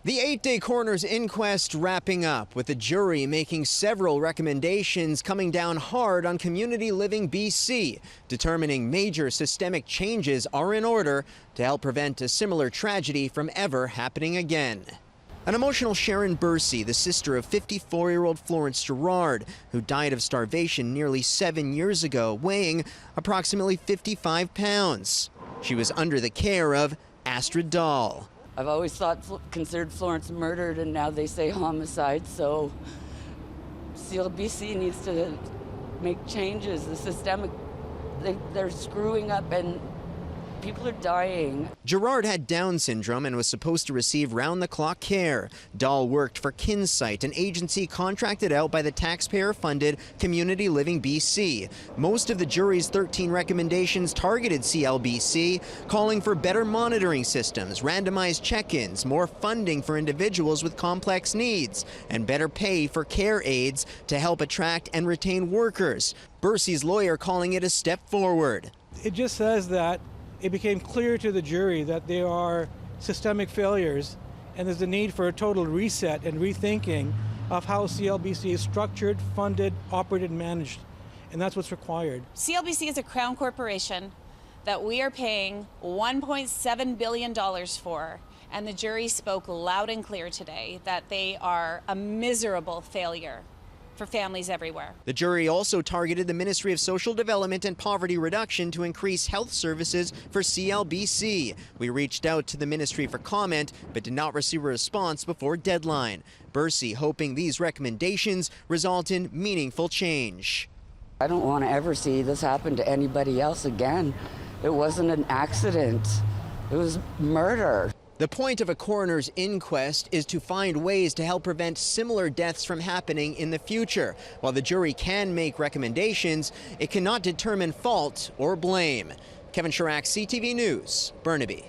The 8-day coroner's inquest wrapping up, with the jury making several recommendations coming down hard on Community Living BC, determining major systemic changes are in order to help prevent a similar tragedy from ever happening again. An emotional Sharon Bursey, the sister of 54-year-old Florence Girard, who died of starvation nearly 7 years ago, weighing approximately 55 pounds. She was under the care of Astrid Dahl. I've always considered Florence murdered, and now they say homicide, so CLBC needs to make changes. The systemic, they're screwing up and people are dying. Girard had Down syndrome and was supposed to receive round-the-clock care. Dahl worked for Kinsight, an agency contracted out by the taxpayer-funded Community Living BC. Most of the jury's 13 recommendations targeted CLBC, calling for better monitoring systems, randomized check-ins, more funding for individuals with complex needs, and better pay for care aides to help attract and retain workers. Bursey's lawyer calling it a step forward. It just says that it became clear to the jury that there are systemic failures and there's a need for a total reset and rethinking of how CLBC is structured, funded, operated, and managed. And that's what's required. CLBC is a crown corporation that we are paying $1.7 billion for. And the jury spoke loud and clear today that they are a miserable failure for families everywhere. The jury also targeted the Ministry of Social Development and Poverty Reduction to increase health services for CLBC. We reached out to the ministry for comment, but did not receive a response before deadline. Bursey hoping these recommendations result in meaningful change. I don't want to ever see this happen to anybody else again. It wasn't an accident. It was murder. The point of a coroner's inquest is to find ways to help prevent similar deaths from happening in the future. While the jury can make recommendations, it cannot determine fault or blame. Kevin Chirac, CTV News, Burnaby.